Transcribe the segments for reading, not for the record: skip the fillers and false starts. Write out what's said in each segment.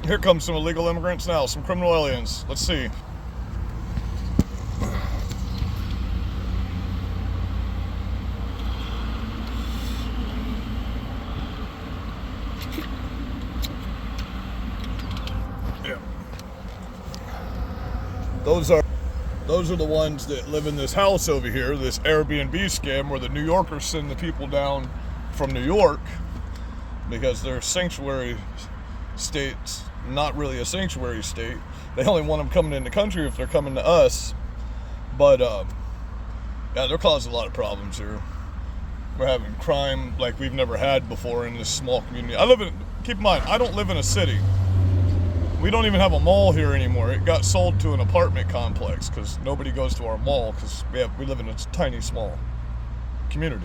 Here comes some illegal immigrants now, some criminal aliens. Let's see. Yeah. Those are the ones that live in this house over here, this Airbnb scam where the New Yorkers send the people down from New York because they're sanctuary states, not really a sanctuary state. They only want them coming in the country if they're coming to us. But yeah, they're causing a lot of problems here. We're having crime like we've never had before in this small community. Keep in mind, I don't live in a city. We don't even have a mall here anymore. It got sold to an apartment complex because nobody goes to our mall because we live in a tiny, small community.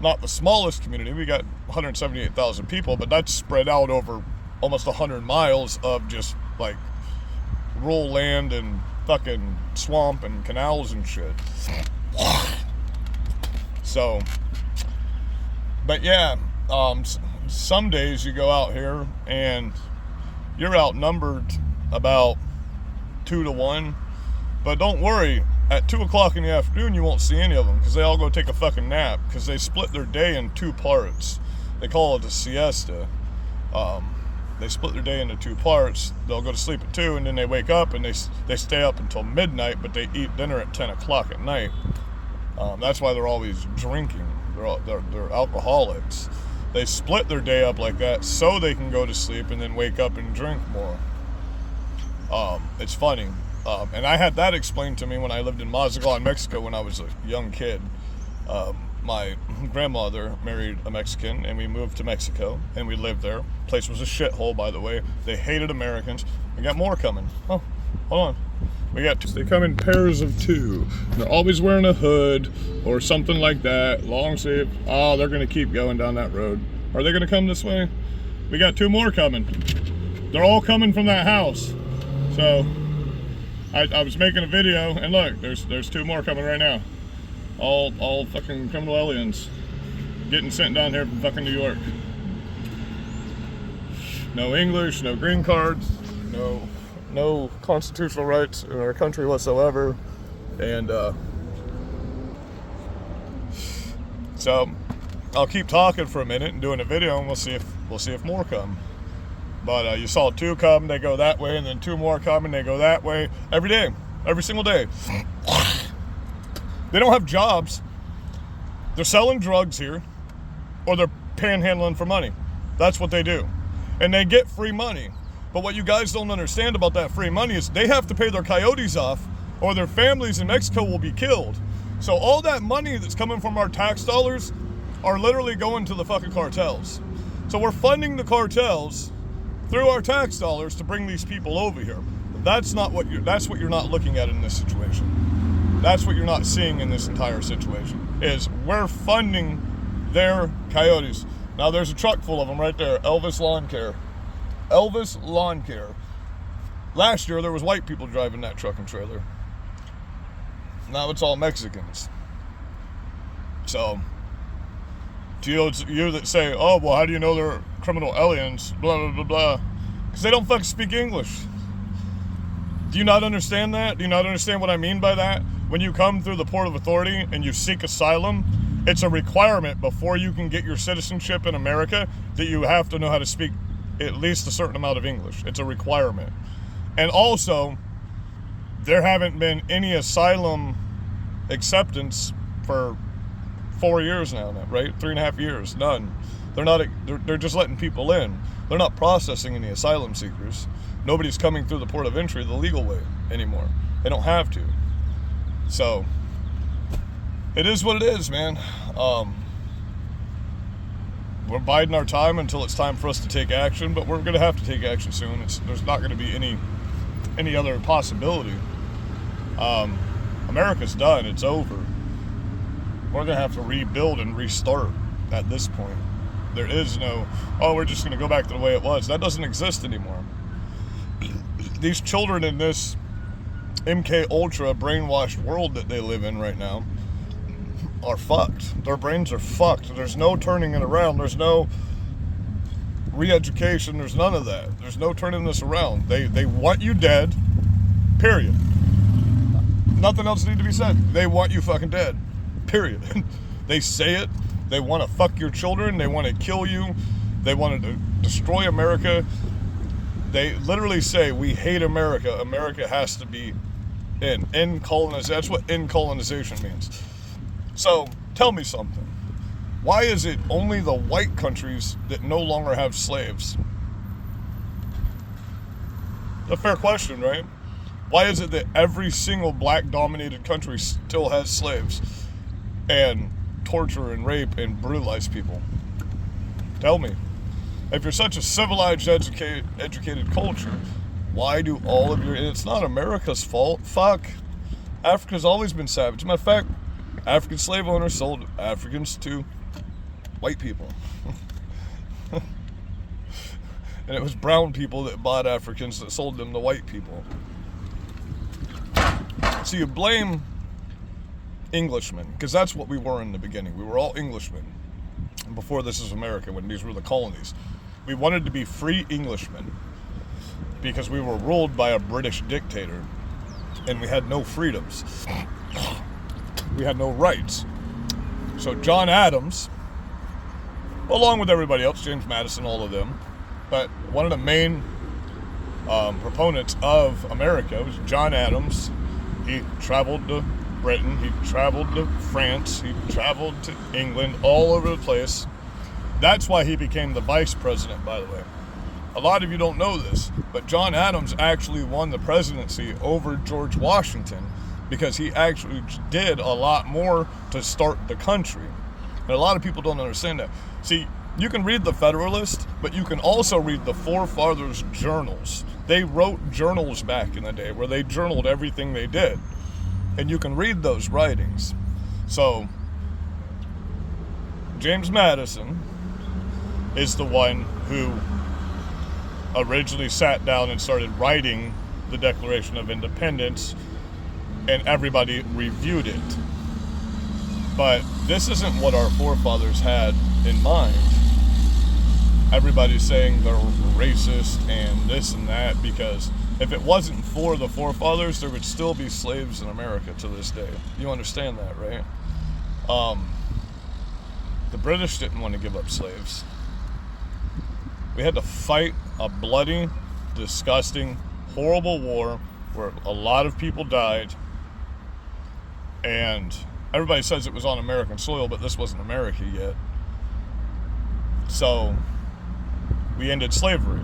Not the smallest community. We got 178,000 people, but that's spread out over almost 100 miles of just like rural land and fucking swamp and canals and shit. So, but yeah, some days you go out here and you're outnumbered about 2 to 1. But don't worry, at 2 o'clock in the afternoon, you won't see any of them because they all go take a fucking nap because they split their day in 2 parts. They call it a siesta. They split their day into 2 parts. They'll go to sleep at 2 and then they wake up and they stay up until midnight, but they eat dinner at 10 o'clock at night. That's why they're always drinking. They're alcoholics. They split their day up like that so they can go to sleep and then wake up and drink more. It's funny. And I had that explained to me when I lived in Mazatlan, Mexico when I was a young kid. My grandmother married a Mexican and we moved to Mexico and we lived there. The place was a shithole, by the way. They hated Americans. We got more coming. Oh, hold on. They come in pairs of 2. They're always wearing a hood or something like that. Long sleeve. Oh, they're going to keep going down that road. Are they going to come this way? We got 2 more coming. They're all coming from that house. So, I was making a video, and look, there's 2 more coming right now. All fucking criminal aliens getting sent down here from fucking New York. No English, no green cards, no constitutional rights in our country whatsoever, and so I'll keep talking for a minute and doing a video, and we'll see if more come. But you saw 2 come, they go that way, and then 2 more come and they go that way every day, every single day. They don't have jobs. They're selling drugs here, or they're panhandling for money. That's what they do, and they get free money. But what you guys don't understand about that free money is they have to pay their coyotes off or their families in Mexico will be killed. So all that money that's coming from our tax dollars are literally going to the fucking cartels. So we're funding the cartels through our tax dollars to bring these people over here. That's what you're not looking at in this situation. That's what you're not seeing in this entire situation, is we're funding their coyotes. Now there's a truck full of them right there, Elvis Lawn Care. Elvis Lawn Care. Last year there was white people driving that truck and trailer. Now it's all Mexicans. So, to you that say, oh, well, how do you know they're criminal aliens? Blah, blah, blah, blah. Because they don't fucking speak English. Do you not understand that? Do you not understand what I mean by that? When you come through the Port of Authority and you seek asylum, it's a requirement before you can get your citizenship in America that you have to know how to speak at least a certain amount of English. It's a requirement. And also, there haven't been any asylum acceptance for 4 years now, right? 3.5 years, none. They're just letting people in. They're not processing any asylum seekers. Nobody's coming through the port of entry the legal way anymore. They don't have to. So, it is what it is, man. We're biding our time until it's time for us to take action, but we're going to have to take action soon. There's not going to be any other possibility. America's done. It's over. We're going to have to rebuild and restart at this point. There is no, oh, we're just going to go back to the way it was. That doesn't exist anymore. These children in this MK Ultra brainwashed world that they live in right now are fucked. Their brains are fucked. There's no turning it around. There's no re-education. There's none of that. There's no turning this around. They want you dead, period. Nothing else needs to be said. They want you fucking dead, period. They say it. They want to fuck your children. They want to kill you. They want to destroy America. They literally say, we hate America. America has to be in colonization. That's what in colonization means. So tell me something. Why is it only the white countries that no longer have slaves? A fair question, right? Why is it that every single black-dominated country still has slaves and torture and rape and brutalize people? Tell me. If you're such a civilized, educated culture, why do all of your... And it's not America's fault. Fuck. Africa's always been savage. Matter of fact, African slave owners sold Africans to white people. And it was brown people that bought Africans that sold them to white people. So you blame Englishmen, because that's what we were in the beginning. We were all Englishmen. Before this is America, when these were the colonies. We wanted to be free Englishmen because we were ruled by a British dictator and we had no freedoms. We had no rights. So John Adams, along with everybody else, James Madison, all of them, but one of the main proponents of America was John Adams. He traveled to Britain, he traveled to France, he traveled to England, all over the place. That's why he became the vice president, by the way. A lot of you don't know this, but John Adams actually won the presidency over George Washington because he actually did a lot more to start the country. And a lot of people don't understand that. See, you can read the Federalist, but you can also read the Forefathers' journals. They wrote journals back in the day where they journaled everything they did. And you can read those writings. So, James Madison is the one who originally sat down and started writing the Declaration of Independence, and everybody reviewed it. But this isn't what our forefathers had in mind. Everybody's saying they're racist and this and that, because if it wasn't for the forefathers, there would still be slaves in America to this day. You understand that, right? The British didn't want to give up slaves. We had to fight a bloody, disgusting, horrible war where a lot of people died. And everybody says it was on American soil, but this wasn't America yet. So we ended slavery.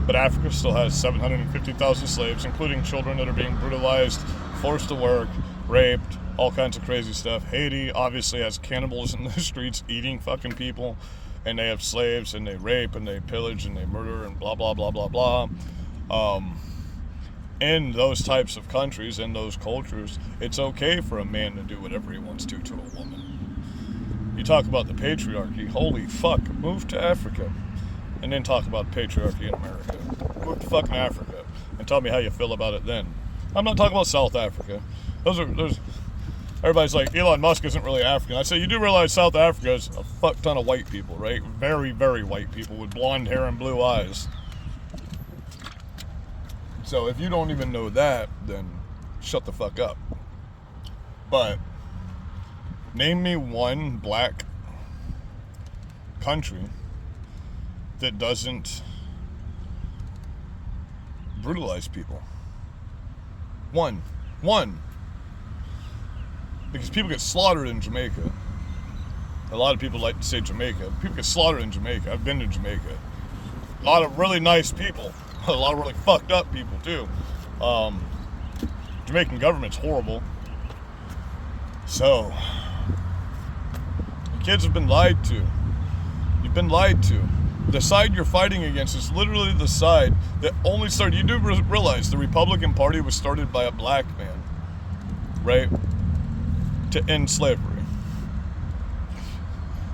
But Africa still has 750,000 slaves, including children that are being brutalized, forced to work, raped, all kinds of crazy stuff. Haiti obviously has cannibals in the streets eating fucking people, and they have slaves, and they rape, and they pillage, and they murder, and blah, blah, blah, blah, blah. In those types of countries, in those cultures, it's okay for a man to do whatever he wants to a woman. You talk about the patriarchy, holy fuck, move to Africa. And then talk about patriarchy in America. Move to fucking Africa and tell me how you feel about it then. I'm not talking about South Africa. Everybody's like, Elon Musk isn't really African. I say, you do realize South Africa is a fuck ton of white people, right? Very, very white people with blonde hair and blue eyes. So if you don't even know that, then shut the fuck up. But name me one black country that doesn't brutalize people. One. Because people get slaughtered in Jamaica. A lot of people like to say Jamaica. People get slaughtered in Jamaica. I've been to Jamaica. A lot of really nice people. A lot of really fucked up people too. Jamaican government's horrible. So, the kids have been lied to. You've been lied to. The side you're fighting against is literally the side that only started... You do realize the Republican Party was started by a black man, right? To end slavery.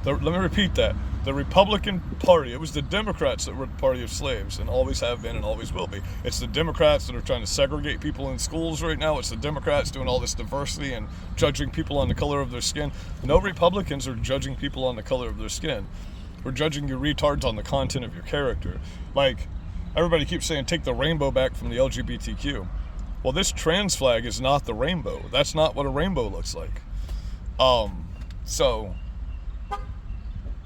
Let me repeat that. The Republican Party, it was the Democrats that were the party of slaves and always have been and always will be. It's the Democrats that are trying to segregate people in schools right now. It's the Democrats doing all this diversity and judging people on the color of their skin. No Republicans are judging people on the color of their skin. We're judging you retards on the content of your character. Like, everybody keeps saying, take the rainbow back from the LGBTQ. Well, this trans flag is not the rainbow. That's not what a rainbow looks like. So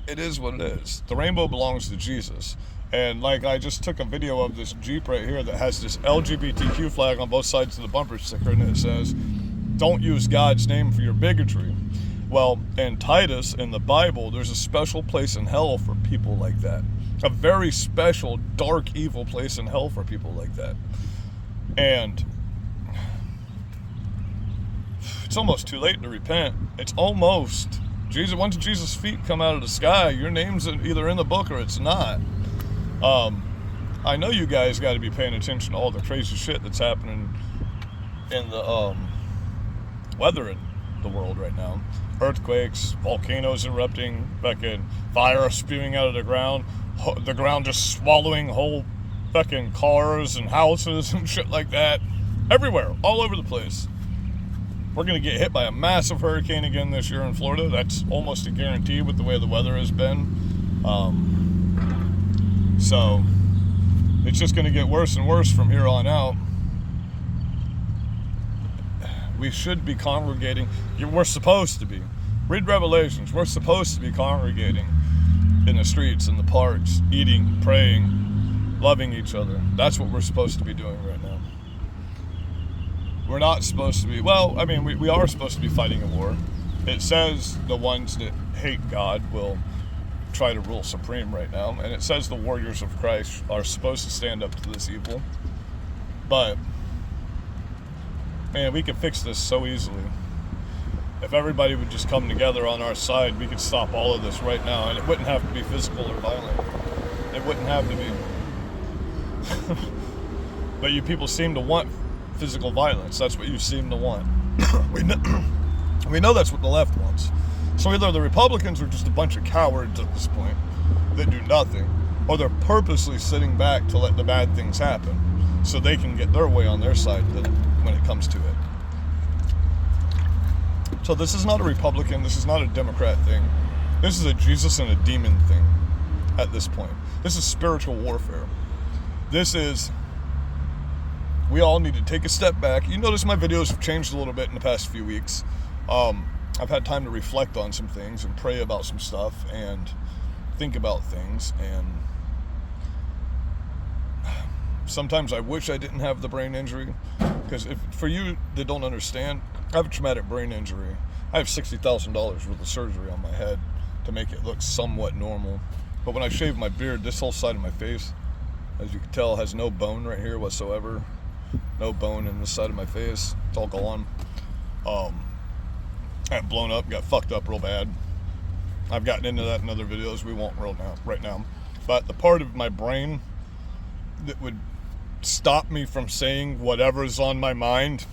it is what it is. The rainbow belongs to Jesus. And like, I just took a video of this Jeep right here that has this LGBTQ flag on both sides of the bumper sticker, and it says, don't use God's name for your bigotry. Well, in Titus, in the Bible, there's a special place in hell for people like that. A very special, dark, evil place in hell for people like that. And it's almost too late to repent. It's almost. Once Jesus' feet come out of the sky, your name's either in the book or it's not. I know you guys got to be paying attention to all the crazy shit that's happening in the weather in the world right now. Earthquakes, volcanoes erupting, fucking fire spewing out of the ground just swallowing whole fucking cars and houses and shit like that. Everywhere, all over the place. We're going to get hit by a massive hurricane again this year in Florida. That's almost a guarantee with the way the weather has been. So it's just going to get worse and worse from here on out. We should be congregating. We're supposed to be. Read Revelations. We're supposed to be congregating in the streets, in the parks, eating, praying, loving each other. That's what we're supposed to be doing right now. We're not supposed to be, well, I mean, we are supposed to be fighting a war. It says the ones that hate God will try to rule supreme right now. And it says the warriors of Christ are supposed to stand up to this evil. But, man, we could fix this so easily. If everybody would just come together on our side, we could stop all of this right now. And it wouldn't have to be physical or violent. It wouldn't have to be. But you people seem to want physical violence. That's what you seem to want. We know that's what the left wants. So either the Republicans are just a bunch of cowards at this point that do nothing, or they're purposely sitting back to let the bad things happen so they can get their way on their side when it comes to it. So this is not a Republican, this is not a Democrat thing. This is a Jesus and a demon thing at this point. This is spiritual warfare. This is, we all need to take a step back. You notice my videos have changed a little bit in the past few weeks. I've had time to reflect on some things and pray about some stuff and think about things. And sometimes I wish I didn't have the brain injury, because for you that don't understand, I have a traumatic brain injury. I have $60,000 worth of surgery on my head to make it look somewhat normal. But when I shave my beard, this whole side of my face, as you can tell, has no bone right here whatsoever. No bone in this side of my face. It's all gone. I got blown up, got fucked up real bad. I've gotten into that in other videos. We won't right now. But the part of my brain that would stop me from saying whatever's on my mind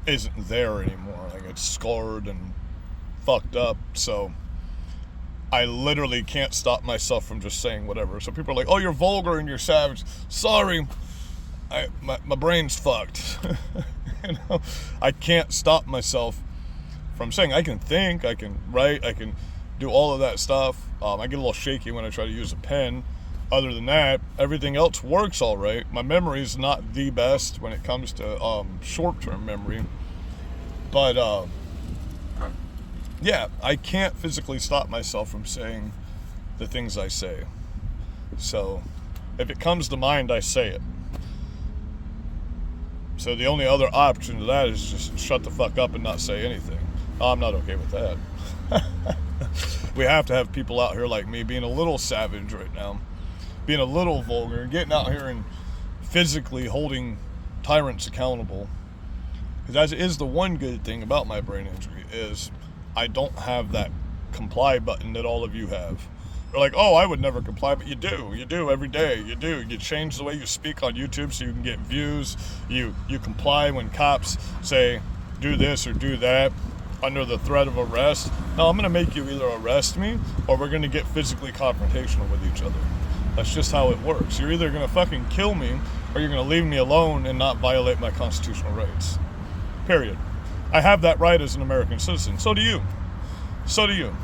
isn't there anymore. Like, it's scarred and fucked up. So I literally can't stop myself from just saying whatever. So people are like, oh, you're vulgar and you're savage. Sorry. My brain's fucked. You know, I can't stop myself from saying. I can think, I can write, I can do all of that stuff. I get a little shaky when I try to use a pen. Other than that, everything else works all right. My memory's not the best when it comes to short-term memory. But, yeah, I can't physically stop myself from saying the things I say. So, if it comes to mind, I say it. So the only other option to that is just shut the fuck up and not say anything. I'm not okay with that. We have to have people out here like me being a little savage right now, being a little vulgar, getting out here and physically holding tyrants accountable. Because as it is, the one good thing about my brain injury is I don't have that comply button that all of you have. They're like, oh, I would never comply, but you do every day. You change the way you speak on YouTube so you can get views. You comply when cops say do this or do that. under the threat of arrest. No, I'm going to make you either arrest me or we're going to get physically confrontational with each other. That's just how it works. You're either going to fucking kill me or you're going to leave me alone and not violate my constitutional rights. Period. I have that right as an American citizen. So do you. So do you.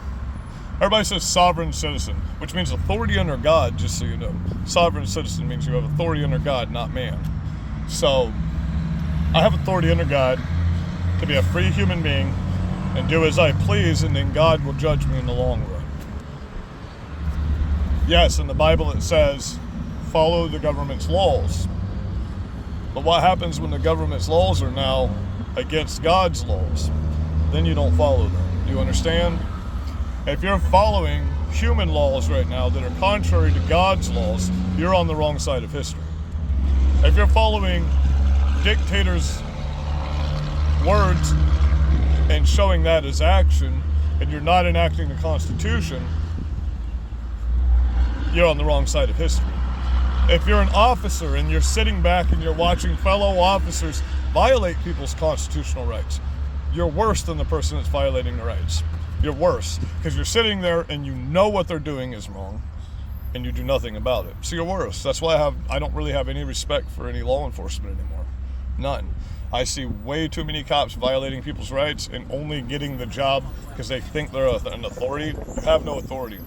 Everybody says sovereign citizen, which means authority under God, just so you know. Sovereign citizen means you have authority under God, not man. So, I have authority under God to be a free human being and do as I please, and then God will judge me in the long run. Yes, in the Bible it says, follow the government's laws. But what happens when the government's laws are now against God's laws? Then you don't follow them. Do you understand? If you're following human laws right now that are contrary to God's laws, you're on the wrong side of history. If you're following dictators' words and showing that as action, and you're not enacting the Constitution, you're on the wrong side of history. If you're an officer and you're sitting back and you're watching fellow officers violate people's constitutional rights, you're worse than the person that's violating the rights. You're worse because you're sitting there and you know what they're doing is wrong and you do nothing about it. So you're worse. That's why I don't really have any respect for any law enforcement anymore. None. I see way too many cops violating people's rights and only getting the job because they think they're an authority. You have no authority.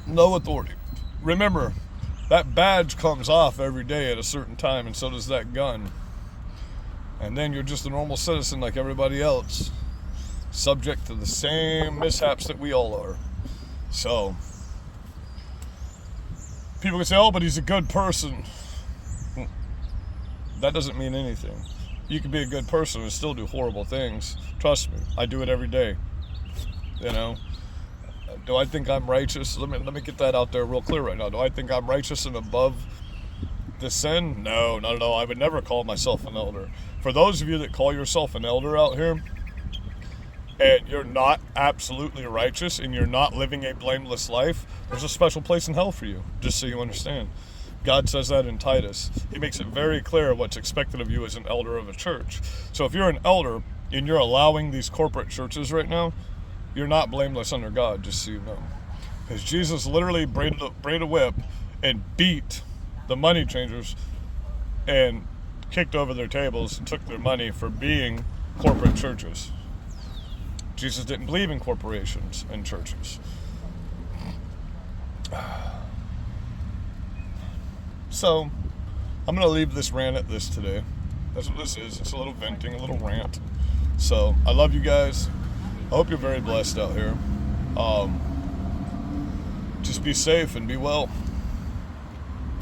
No authority. Remember, that badge comes off every day at a certain time, and so does that gun. And then you're just a normal citizen like everybody else, subject to the same mishaps that we all are. So, people can say, oh, but he's a good person. That doesn't mean anything. You can be a good person and still do horrible things. Trust me, I do it every day. You know? Do I think I'm righteous? Let me get that out there real clear right now. Do I think I'm righteous and above the sin? No, not at all. I would never call myself an elder. For those of you that call yourself an elder out here, and you're not absolutely righteous and you're not living a blameless life, there's a special place in hell for you, just so you understand. God says that in Titus. He makes it very clear what's expected of you as an elder of a church. So if you're an elder and you're allowing these corporate churches right now, you're not blameless under God, just so you know. Because Jesus literally braided a whip and beat the money changers and kicked over their tables and took their money for being corporate churches. Jesus didn't believe in corporations and churches. So, I'm going to leave this rant at this today. That's what this is. It's a little venting, a little rant. So, I love you guys. I hope you're very blessed out here. Just be safe and be well.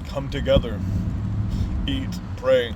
Come together. Eat, pray,